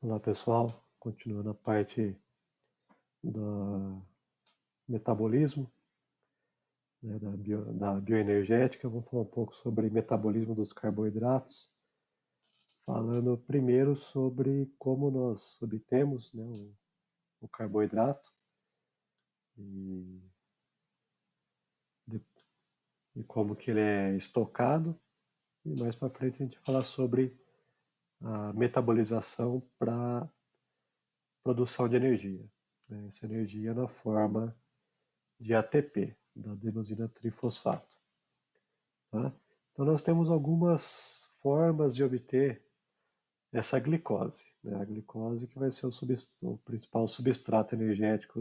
Olá pessoal, continuando a parte do metabolismo, né, da bioenergética, vamos falar um pouco sobre metabolismo dos carboidratos, falando primeiro sobre como nós obtemos, né, o carboidrato e, de, e como que ele é estocado, e mais para frente a gente falar sobre a metabolização para produção de energia, né, essa energia na forma de ATP, da adenosina trifosfato. Tá? Então nós temos algumas formas de obter essa glicose, né? A glicose que vai ser o principal substrato energético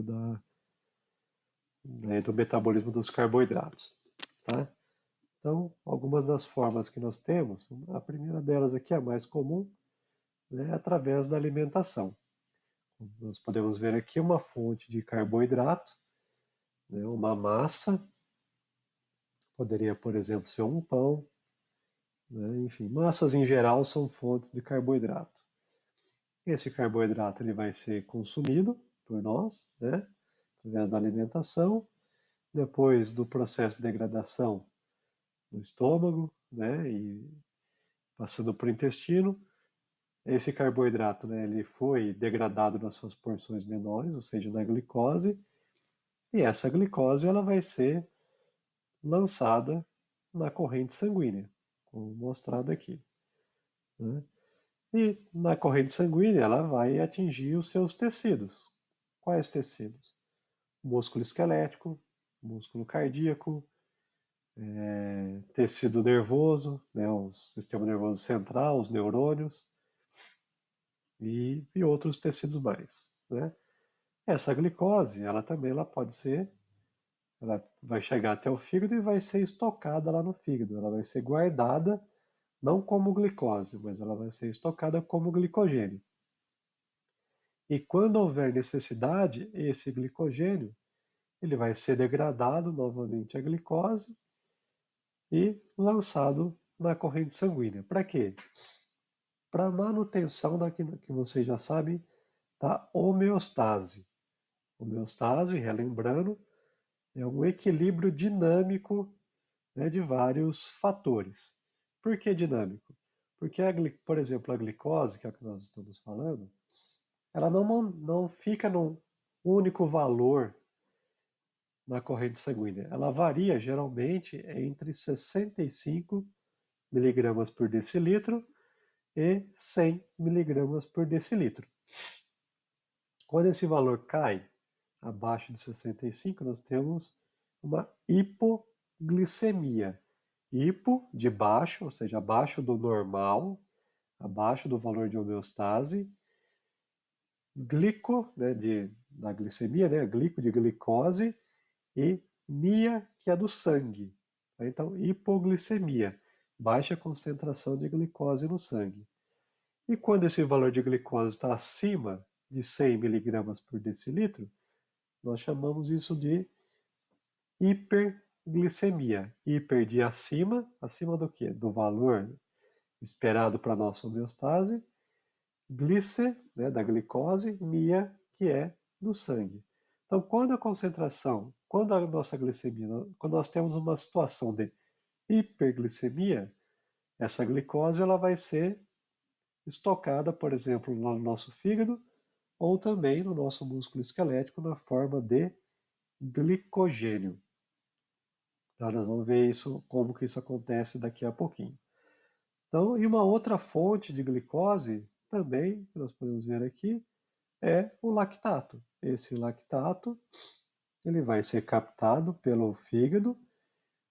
né, do metabolismo dos carboidratos. Tá? Então, algumas das formas que nós temos, a primeira delas aqui, a mais comum, né, é através da alimentação. Nós podemos ver aqui uma fonte de carboidrato, né, uma massa, poderia, por exemplo, ser um pão, né, enfim, massas em geral são fontes de carboidrato. Esse carboidrato ele vai ser consumido por nós, né, através da alimentação, depois do processo de degradação no estômago, né, e passando para o intestino. Esse carboidrato, né, ele foi degradado nas suas porções menores, ou seja, na glicose, e essa glicose ela vai ser lançada na corrente sanguínea, como mostrado aqui, né? E na corrente sanguínea ela vai atingir os seus tecidos. Quais tecidos? Músculo esquelético, músculo cardíaco, tecido nervoso, né, o sistema nervoso central, os neurônios e outros tecidos mais, né? Essa glicose, ela pode ser, ela vai chegar até o fígado e vai ser estocada lá no fígado. Ela vai ser guardada não como glicose, mas ela vai ser estocada como glicogênio. E quando houver necessidade, esse glicogênio ele vai ser degradado novamente a glicose e lançado na corrente sanguínea. Para quê? Para manutenção daquilo que vocês já sabem, da homeostase. Homeostase, relembrando, é um equilíbrio dinâmico, né, de vários fatores. Por que dinâmico? Porque, por exemplo, a glicose, que é o que nós estamos falando, ela não fica num único valor na corrente sanguínea. Ela varia geralmente entre 65 miligramas por decilitro e 100 miligramas por decilitro. Quando esse valor cai abaixo de 65, nós temos uma hipoglicemia. Hipo, de baixo, ou seja, abaixo do normal, abaixo do valor de homeostase. Glico, né, da glicemia, né, glico de glicose, e mia, que é do sangue. Então, hipoglicemia, baixa concentração de glicose no sangue. E quando esse valor de glicose está acima de 100 miligramas por decilitro, nós chamamos isso de hiperglicemia. Hiper de acima, acima do quê? Do valor esperado para a nossa homeostase. Glice, né, da glicose, mia, que é do sangue. Então, quando a nossa glicemia, quando nós temos uma situação de hiperglicemia, essa glicose ela vai ser estocada, por exemplo, no nosso fígado ou também no nosso músculo esquelético na forma de glicogênio. Então, nós vamos ver isso, como que isso acontece daqui a pouquinho. Então, e uma outra fonte de glicose também, que nós podemos ver aqui, é o lactato. Esse lactato, ele vai ser captado pelo fígado,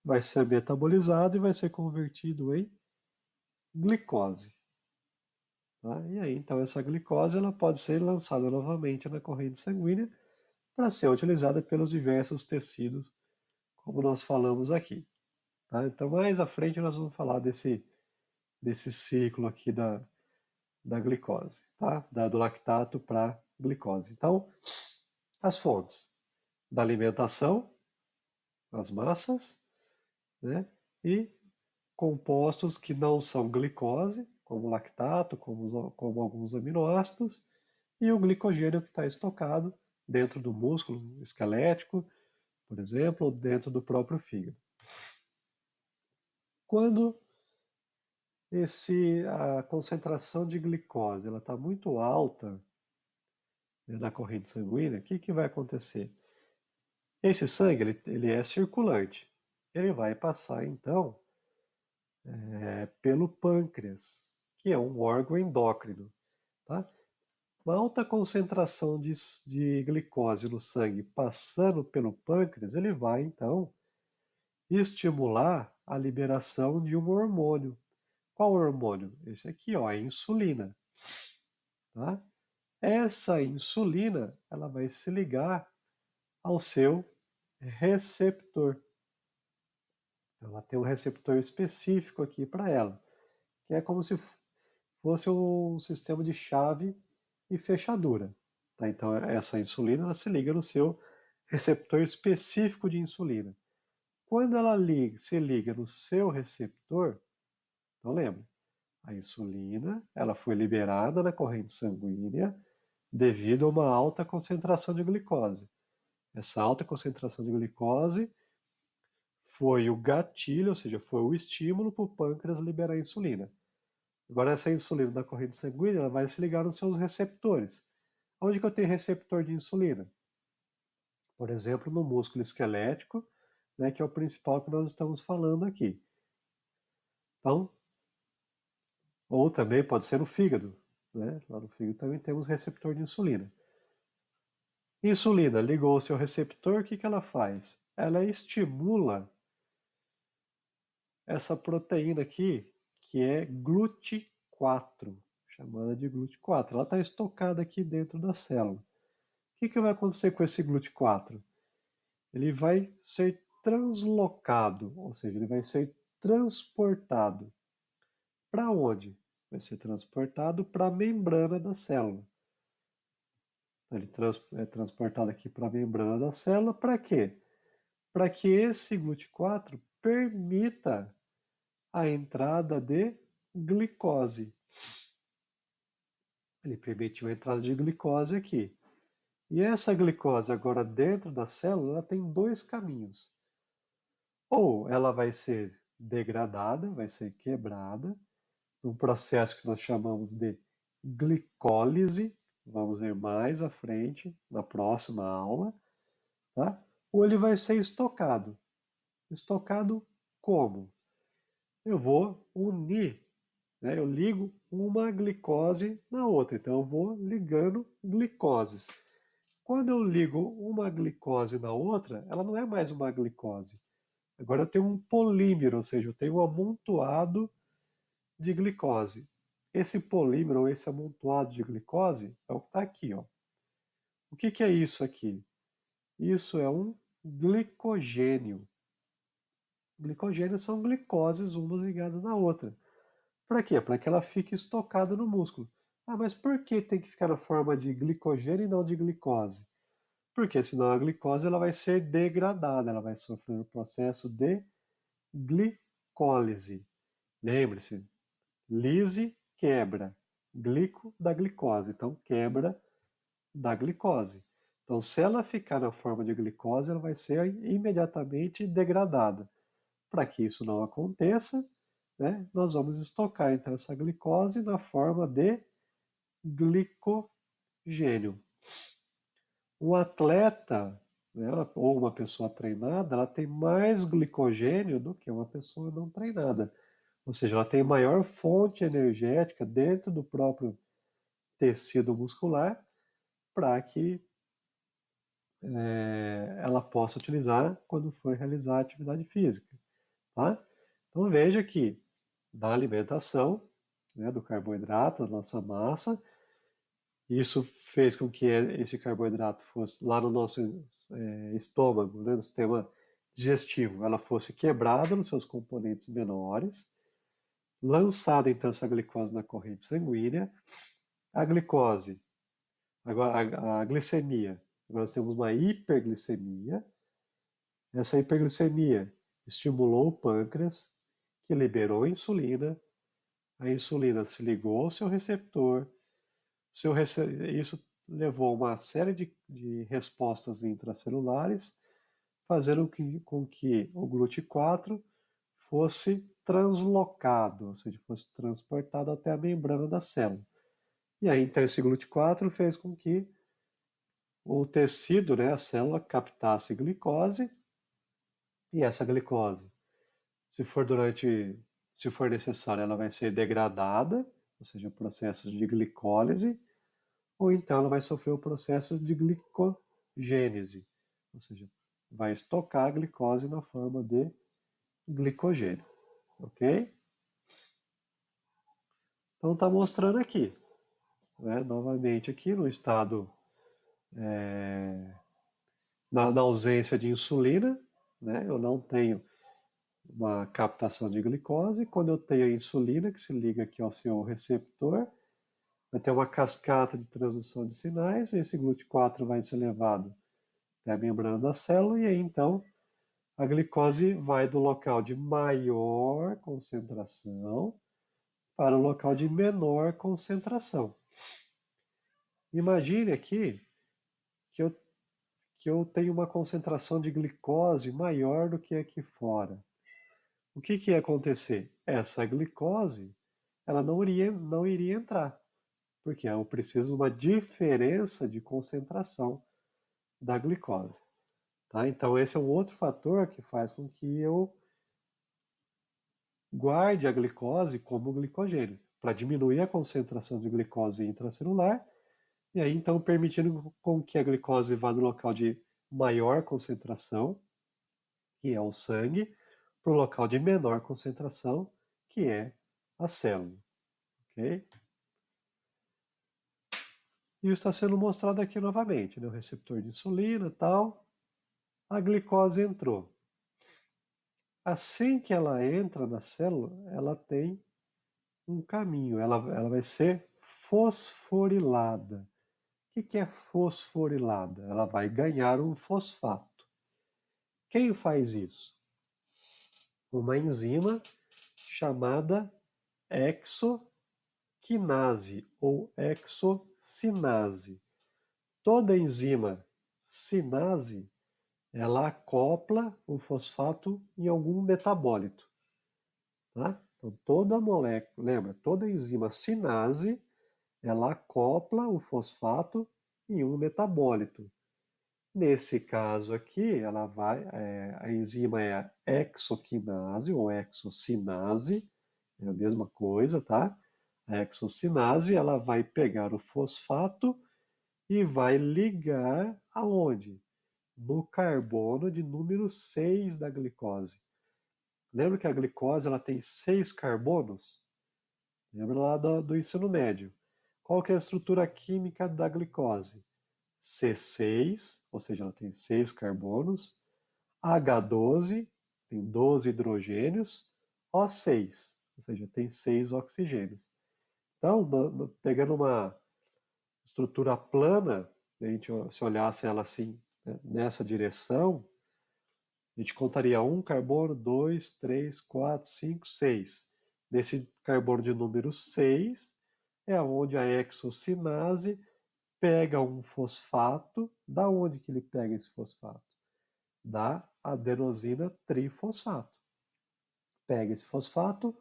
vai ser metabolizado e vai ser convertido em glicose. Tá? E aí, então, essa glicose ela pode ser lançada novamente na corrente sanguínea para ser utilizada pelos diversos tecidos, como nós falamos aqui. Tá? Então, mais à frente nós vamos falar desse ciclo aqui da glicose, tá? Do lactato para glicose. Então, as fontes da alimentação, as massas, né? E compostos que não são glicose, como lactato, como alguns aminoácidos, e o glicogênio que está estocado dentro do músculo esquelético, por exemplo, ou dentro do próprio fígado. Quando a concentração de glicose está muito alta, né, na corrente sanguínea, o que vai acontecer? Esse sangue ele é circulante. Ele vai passar, então, pelo pâncreas, que é um órgão endócrino. Tá? Uma alta concentração de glicose no sangue passando pelo pâncreas, ele vai, então, estimular a liberação de um hormônio. Qual hormônio? Esse aqui, ó, é a insulina. Tá? Essa insulina, ela vai se ligar ao seu receptor. Ela tem um receptor específico aqui para ela, que é como se fosse um sistema de chave e fechadura. Tá? Então, essa insulina ela se liga no seu receptor específico de insulina. Quando ela se liga no seu receptor, então lembra, a insulina ela foi liberada na corrente sanguínea devido a uma alta concentração de glicose. Essa alta concentração de glicose foi o gatilho, ou seja, foi o estímulo para o pâncreas liberar a insulina. Agora, essa insulina da corrente sanguínea ela vai se ligar nos seus receptores. Onde que eu tenho receptor de insulina? Por exemplo, no músculo esquelético, né, que é o principal que nós estamos falando aqui. Então, ou também pode ser no fígado. Né? Lá no fígado também temos receptor de insulina. Insulina ligou o seu receptor, o que ela faz? Ela estimula essa proteína aqui, que é GLUT4, chamada de GLUT4. Ela está estocada aqui dentro da célula. O que vai acontecer com esse GLUT4? Ele vai ser translocado, ou seja, ele vai ser transportado. Para onde? Vai ser transportado para a membrana da célula. Ele é transportado aqui para a membrana da célula, para quê? Para que esse GLUT4 permita a entrada de glicose. Ele permitiu a entrada de glicose aqui. E essa glicose agora dentro da célula ela tem dois caminhos. Ou ela vai ser degradada, vai ser quebrada, num processo que nós chamamos de glicólise, vamos ver mais à frente, na próxima aula, tá? Ou ele vai ser estocado. Estocado como? Eu vou unir, né? Eu ligo uma glicose na outra, então eu vou ligando glicoses. Quando eu ligo uma glicose na outra, ela não é mais uma glicose. Agora eu tenho um polímero, ou seja, eu tenho um amontoado de glicose. Esse polímero, ou esse amontoado de glicose, é o que está aqui. Ó. O que é isso aqui? Isso é um glicogênio. Glicogênios são glicoses, uma ligada na outra. Para quê? Para que ela fique estocada no músculo. Ah, mas por que tem que ficar na forma de glicogênio e não de glicose? Porque senão a glicose ela vai ser degradada, ela vai sofrer o processo de glicólise. Lembre-se, lise quebra, glico da glicose, então quebra da glicose. Então, se ela ficar na forma de glicose, ela vai ser imediatamente degradada. Para que isso não aconteça, né, nós vamos estocar então essa glicose na forma de glicogênio. Um atleta, né, ou uma pessoa treinada, ela tem mais glicogênio do que uma pessoa não treinada. Ou seja, ela tem maior fonte energética dentro do próprio tecido muscular para que ela possa utilizar quando for realizar a atividade física. Tá? Então veja que da alimentação, né, do carboidrato, da nossa massa, isso fez com que esse carboidrato fosse lá no nosso estômago, né, no sistema digestivo, ela fosse quebrada nos seus componentes menores, lançada então essa glicose na corrente sanguínea, a glicose, agora a glicemia, agora nós temos uma hiperglicemia, essa hiperglicemia estimulou o pâncreas, que liberou insulina, a insulina se ligou ao seu receptor, isso levou uma série de respostas intracelulares, fazendo com que o GLUT4 fosse translocado, ou seja, fosse transportado até a membrana da célula. E aí, então, esse GLUT4 fez com que o tecido, né, a célula, captasse glicose, e essa glicose, se for necessário, ela vai ser degradada, ou seja, o processo de glicólise, ou então ela vai sofrer o processo de glicogênese, ou seja, vai estocar a glicose na forma de glicogênio, ok? Então está mostrando aqui, né, novamente aqui no estado, na ausência de insulina, né, eu não tenho uma captação de glicose. Quando eu tenho a insulina, que se liga aqui ao seu receptor, vai ter uma cascata de transdução de sinais, esse GLUT4 vai ser levado até a membrana da célula, e aí então a glicose vai do local de maior concentração para o local de menor concentração. Imagine aqui que eu tenho uma concentração de glicose maior do que aqui fora. O que ia acontecer? Essa glicose, ela não iria entrar, porque eu preciso de uma diferença de concentração da glicose. Tá? Então, esse é um outro fator que faz com que eu guarde a glicose como glicogênio, para diminuir a concentração de glicose intracelular, e aí então permitindo com que a glicose vá do local de maior concentração, que é o sangue, para o local de menor concentração, que é a célula. Okay? E isso está sendo mostrado aqui novamente, né? O receptor de insulina e tal. A glicose entrou. Assim que ela entra na célula, ela tem um caminho, ela vai ser fosforilada. O que é fosforilada? Ela vai ganhar um fosfato. Quem faz isso? Uma enzima chamada hexoquinase ou hexocinase. Toda enzima cinase, ela acopla o fosfato em algum metabólito. Tá? Então, toda molécula, lembra, toda enzima cinase, ela acopla o fosfato em um metabólito. Nesse caso aqui, a enzima é a hexoquinase ou hexocinase, é a mesma coisa, tá? A hexocinase, ela vai pegar o fosfato e vai ligar aonde? No carbono de número 6 da glicose. Lembra que a glicose ela tem 6 carbonos? Lembra lá do ensino médio. Qual que é a estrutura química da glicose? C6, ou seja, ela tem 6 carbonos, H12, tem 12 hidrogênios, O6, ou seja, tem 6 oxigênios. Então, pegando uma estrutura plana, a gente, se olhasse ela assim, né, nessa direção, a gente contaria 1 carbono, 2, 3, 4, 5, 6. Nesse carbono de número 6 é onde a hexocinase pega um fosfato. Da onde que ele pega esse fosfato? Da adenosina trifosfato. Pega esse fosfato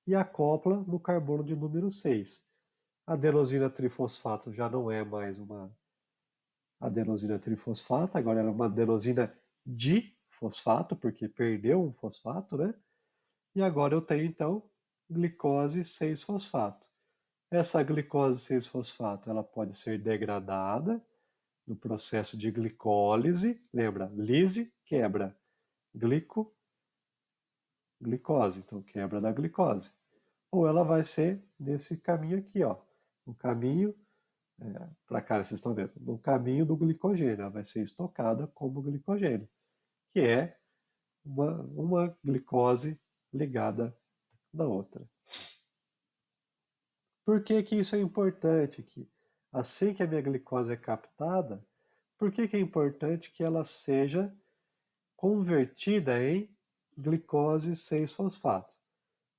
e acopla no carbono de número 6. A adenosina trifosfato já não é mais uma adenosina trifosfato, agora ela é uma adenosina difosfato, porque perdeu um fosfato, né? E agora eu tenho então glicose 6-fosfato. Essa glicose 6-fosfato, ela pode ser degradada no processo de glicólise, lembra? Lise quebra, glicose, então quebra da glicose. Ou ela vai ser nesse caminho aqui, ó, o caminho para cá, vocês estão vendo, no caminho do glicogênio, ela vai ser estocada como glicogênio, que é uma glicose ligada na outra. Por que que isso é importante? Que assim que a minha glicose é captada, por que que é importante que ela seja convertida em glicose 6-fosfato?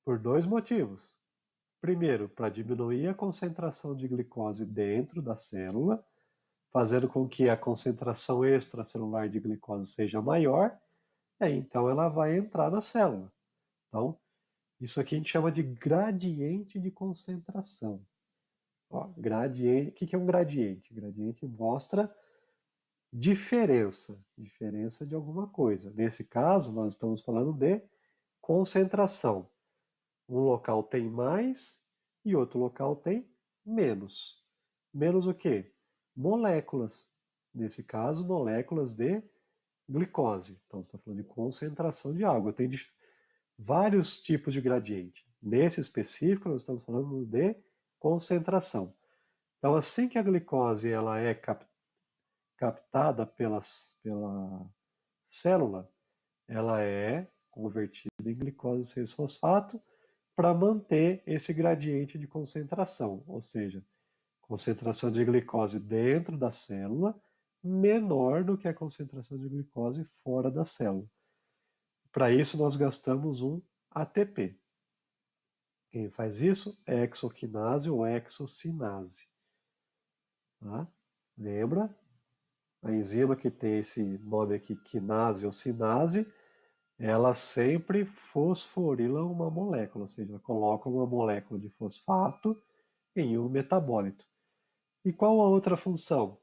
Por dois motivos. Primeiro, para diminuir a concentração de glicose dentro da célula, fazendo com que a concentração extracelular de glicose seja maior, e aí então ela vai entrar na célula. Então, isso aqui a gente chama de gradiente de concentração. Ó, gradiente, o que é um gradiente? Gradiente mostra diferença de alguma coisa. Nesse caso, nós estamos falando de concentração. Um local tem mais e outro local tem menos. Menos o quê? Moléculas. Nesse caso, moléculas de glicose. Então, você está falando de concentração de água. Tem vários tipos de gradiente. Nesse específico, nós estamos falando de concentração. Então, assim que a glicose ela é captada pela célula, ela é convertida em glicose 6-fosfato para manter esse gradiente de concentração, ou seja, concentração de glicose dentro da célula menor do que a concentração de glicose fora da célula. Para isso, nós gastamos um ATP. Quem faz isso é hexoquinase ou hexocinase. Tá? Lembra? A enzima que tem esse nome aqui, quinase ou cinase, ela sempre fosforila uma molécula, ou seja, ela coloca uma molécula de fosfato em um metabólito. E qual a outra função?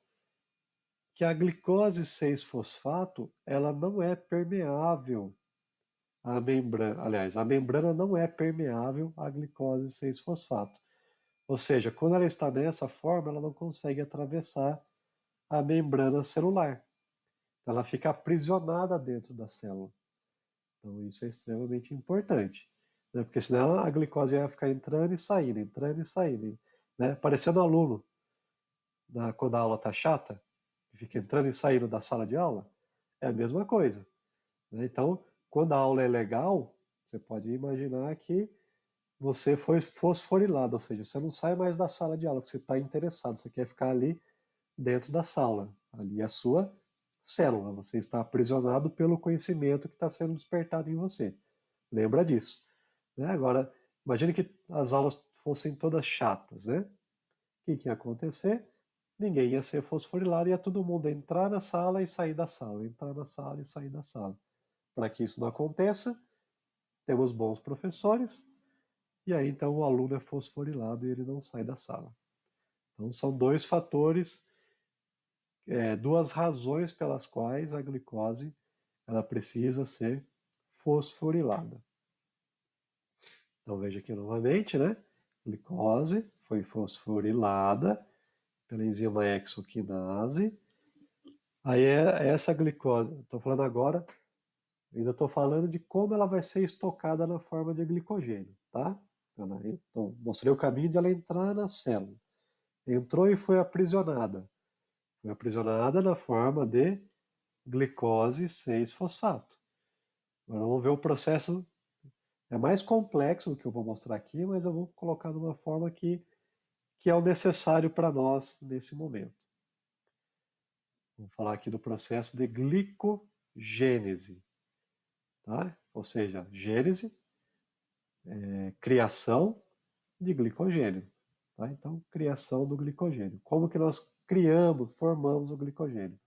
Que a glicose 6-fosfato, ela não é permeável à membrana. Aliás, a membrana não é permeável à glicose 6-fosfato. Ou seja, quando ela está nessa forma, ela não consegue atravessar a membrana celular. Ela fica aprisionada dentro da célula. Então isso é extremamente importante, né? Porque senão a glicose ia ficar entrando e saindo, né? Parecendo aluno, quando a aula está chata, que fica entrando e saindo da sala de aula, é a mesma coisa, né? Então, quando a aula é legal, você pode imaginar que você foi fosforilado, ou seja, você não sai mais da sala de aula, porque você está interessado, você quer ficar ali dentro da sala. Ali é a sua célula, você está aprisionado pelo conhecimento que está sendo despertado em você. Lembra disso. Né? Agora, imagine que as aulas fossem todas chatas, né? O que ia acontecer? Ninguém ia ser fosforilado, ia todo mundo entrar na sala e sair da sala, entrar na sala e sair da sala. Para que isso não aconteça, temos bons professores, e aí então o aluno é fosforilado e ele não sai da sala. Então são dois fatores, duas razões pelas quais a glicose ela precisa ser fosforilada. Então veja aqui novamente, né? Glicose foi fosforilada pela enzima hexoquinase. Aí essa glicose, estou falando agora, ainda estou falando de como ela vai ser estocada na forma de glicogênio, tá? Então, mostrei o caminho de ela entrar na célula. Entrou e foi aprisionada. Foi aprisionada na forma de glicose 6-fosfato. Agora vamos ver o processo. É mais complexo do que eu vou mostrar aqui, mas eu vou colocar de uma forma que é o necessário para nós nesse momento. Vamos falar aqui do processo de glicogênese, tá? Ou seja, gênese, criação de glicogênio. Tá? Então, criação do glicogênio. Como que nós formamos o glicogênio?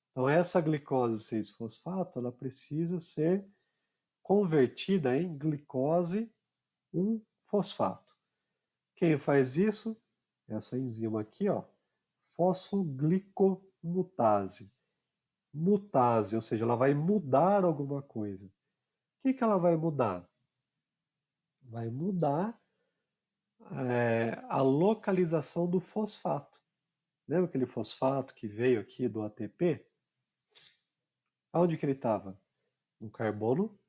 Então, essa glicose 6-fosfato, ela precisa ser convertida em glicose 1-fosfato. Quem faz isso? Essa enzima aqui, ó, fosfoglicomutase. Mutase, ou seja, ela vai mudar alguma coisa. O que ela vai mudar? Vai mudar a localização do fosfato. Lembra aquele fosfato que veio aqui do ATP? Aonde que ele estava? No carbono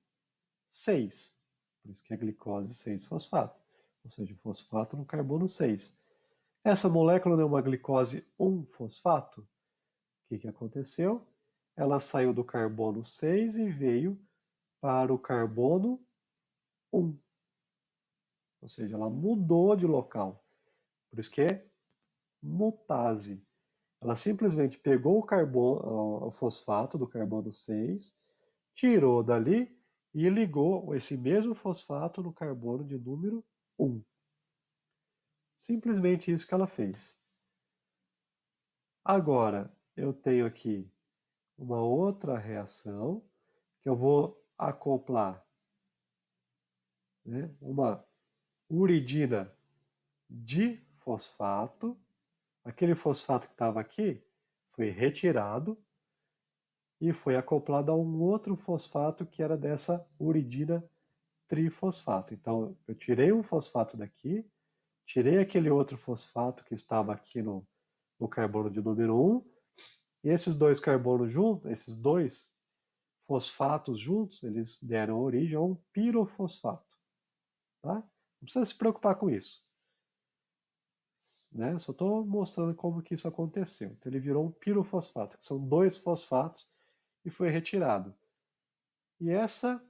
6. Por isso que é glicose 6-fosfato. Ou seja, fosfato no carbono 6. Essa molécula não é uma glicose 1-fosfato? O que aconteceu? Ela saiu do carbono 6 e veio para o carbono 1. Ou seja, ela mudou de local. Por isso que é mutase. Ela simplesmente pegou o fosfato do carbono 6, tirou dali e ligou esse mesmo fosfato no carbono de número 1. Simplesmente isso que ela fez. Agora, eu tenho aqui uma outra reação que eu vou acoplar, né, uma uridina de fosfato. Aquele fosfato que estava aqui foi retirado e foi acoplado a um outro fosfato que era dessa uridina trifosfato. Então, eu tirei um fosfato daqui, tirei aquele outro fosfato que estava aqui no carbono de número 1, e esses dois carbonos juntos, esses dois fosfatos juntos, eles deram origem a um pirofosfato. Tá? Não precisa se preocupar com isso. Né? Só estou mostrando como que isso aconteceu. Então ele virou um pirofosfato, que são dois fosfatos, e foi retirado. E essa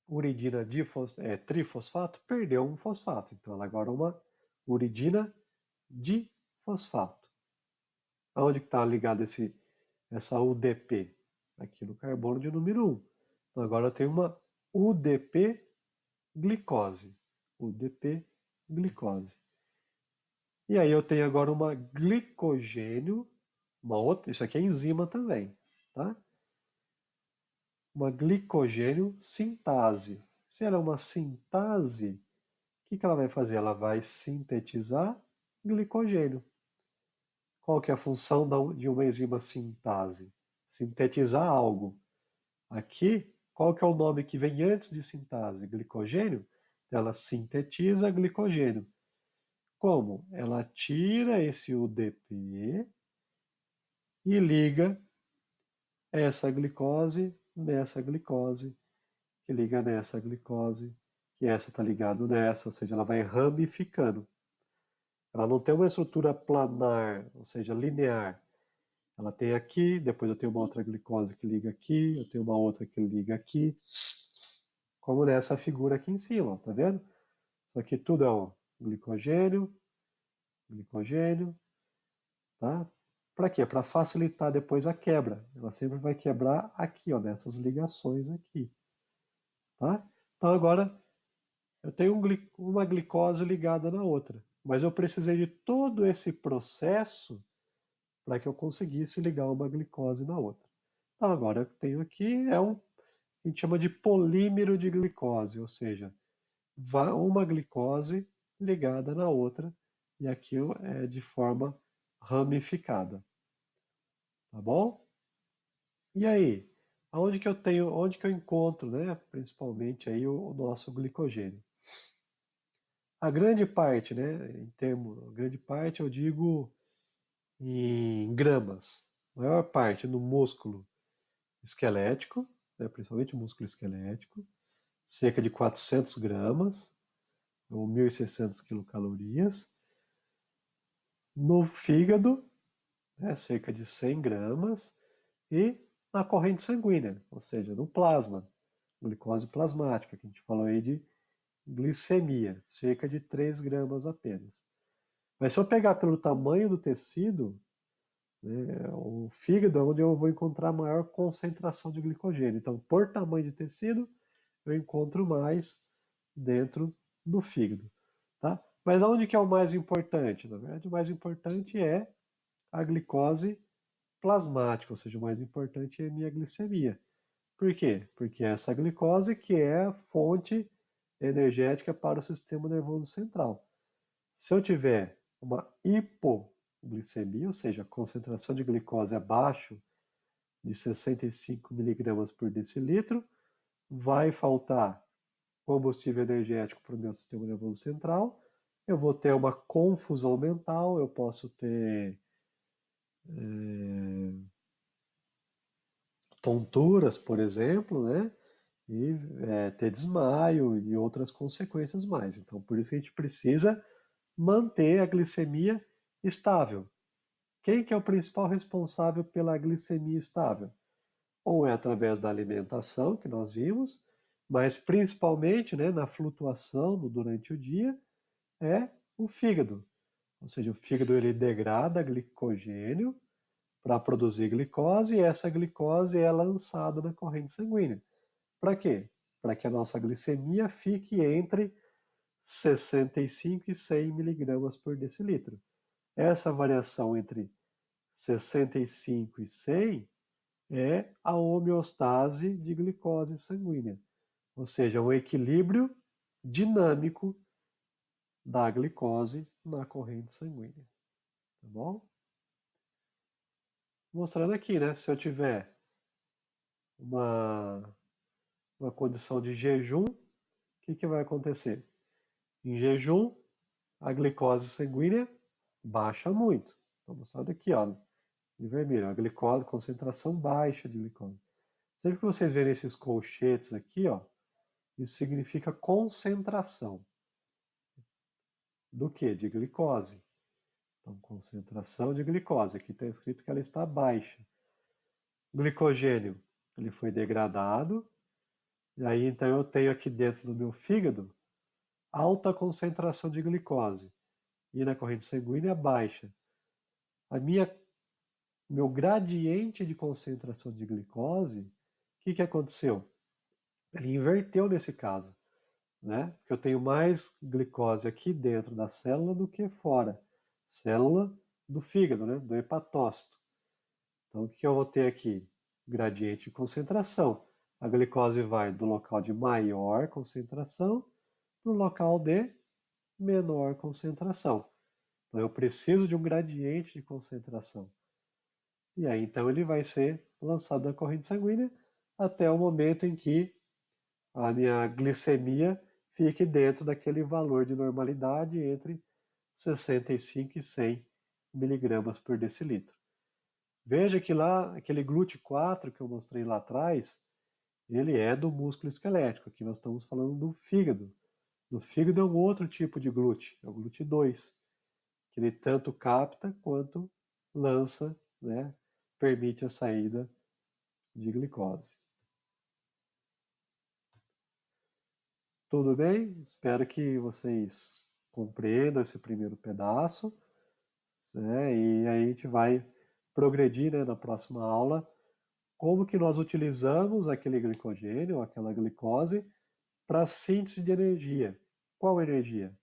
uridina trifosfato perdeu um fosfato. Então ela agora é uma uridina difosfato. Aonde está ligado essa UDP? Aqui no carbono de número 1. Então agora eu tenho uma UDP glicose. UDP glicose. E aí eu tenho agora uma glicogênio, uma outra, isso aqui é enzima também, tá? Uma glicogênio sintase. Se ela é uma sintase, o que ela vai fazer? Ela vai sintetizar glicogênio. Qual que é a função de uma enzima sintase? Sintetizar algo. Aqui, qual que é o nome que vem antes de sintase? Glicogênio? Ela sintetiza glicogênio. Como? Ela tira esse UDP e liga essa glicose nessa glicose, que liga nessa glicose, que essa está ligada nessa, ou seja, ela vai ramificando. Ela não tem uma estrutura planar, ou seja, linear. Ela tem aqui, depois eu tenho uma outra glicose que liga aqui, eu tenho uma outra que liga aqui, como nessa figura aqui em cima, tá vendo? Isso aqui tudo é um glicogênio, glicogênio, tá? Para quê? Para facilitar depois a quebra. Ela sempre vai quebrar aqui, ó, nessas ligações aqui, tá? Então agora eu tenho uma glicose ligada na outra, mas eu precisei de todo esse processo para que eu conseguisse ligar uma glicose na outra. Então agora eu tenho aqui a gente chama de polímero de glicose, ou seja, uma glicose ligada na outra, e aqui é de forma ramificada. Tá bom? E aí, onde que eu encontro, né, principalmente aí o nosso glicogênio? A grande parte, né, grande parte eu digo em gramas. A maior parte no músculo esquelético, né, principalmente o músculo esquelético, cerca de 400 gramas, ou 1.600 quilocalorias. No fígado, né, cerca de 100 gramas. E na corrente sanguínea, ou seja, no plasma, glicose plasmática, que a gente falou aí de glicemia, cerca de 3 gramas apenas. Mas se eu pegar pelo tamanho do tecido, né, o fígado é onde eu vou encontrar a maior concentração de glicogênio. Então, por tamanho de tecido, eu encontro mais dentro do fígado. Tá? Mas aonde que é o mais importante? Na verdade, o mais importante é a glicose plasmática, ou seja, o mais importante é a minha glicemia. Por quê? Porque é essa glicose que é a fonte energética para o sistema nervoso central. Se eu tiver uma hipoglicemia, ou seja, a concentração de glicose abaixo de 65 miligramas por decilitro, vai faltar combustível energético para o meu sistema nervoso central, eu vou ter uma confusão mental, eu posso ter tonturas, por exemplo, né? E ter desmaio e outras consequências mais. Então, por isso a gente precisa manter a glicemia estável. Quem que é o principal responsável pela glicemia estável? Ou é através da alimentação, que nós vimos, mas principalmente, né, na flutuação durante o dia, é o fígado. Ou seja, o fígado ele degrada glicogênio para produzir glicose e essa glicose é lançada na corrente sanguínea. Para quê? Para que a nossa glicemia fique entre 65 e 100 miligramas por decilitro. Essa variação entre 65 e 100 é a homeostase de glicose sanguínea, ou seja, um equilíbrio dinâmico da glicose na corrente sanguínea. Tá bom? Mostrando aqui, né? Se eu tiver uma condição de jejum, o que vai acontecer? Em jejum, a glicose sanguínea baixa muito. Estou mostrando aqui, ó, em vermelho, a glicose, concentração baixa de glicose. Sempre que vocês verem esses colchetes aqui, ó, isso significa concentração. Do que? De glicose. Então, concentração de glicose. Aqui está escrito que ela está baixa. O glicogênio, ele foi degradado. E aí, então, eu tenho aqui dentro do meu fígado alta concentração de glicose. E na corrente sanguínea, baixa. Meu gradiente de concentração de glicose, o que aconteceu? Ele inverteu nesse caso, né? Porque eu tenho mais glicose aqui dentro da célula do que fora. Célula do fígado, né? Do hepatócito. Então, o que eu vou ter aqui? Gradiente de concentração. A glicose vai do local de maior concentração para o local de menor concentração. Então, eu preciso de um gradiente de concentração. E aí, então, ele vai ser lançado na corrente sanguínea até o momento em que a minha glicemia fique dentro daquele valor de normalidade entre 65 e 100 miligramas por decilitro. Veja que lá, aquele GLUT4 que eu mostrei lá atrás, ele é do músculo esquelético. Aqui nós estamos falando do fígado. No fígado é um outro tipo de GLUT, é o GLUT2, que ele tanto capta quanto lança, né, permite a saída de glicose. Tudo bem? Espero que vocês compreendam esse primeiro pedaço, né? E aí a gente vai progredir, né, na próxima aula como que nós utilizamos aquele glicogênio, aquela glicose, para síntese de energia. Qual energia?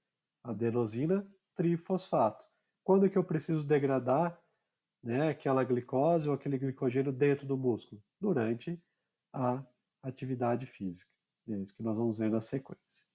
Adenosina trifosfato. Quando que eu preciso degradar, né, aquela glicose ou aquele glicogênio dentro do músculo? Durante a atividade física. E é isso que nós vamos ver na sequência.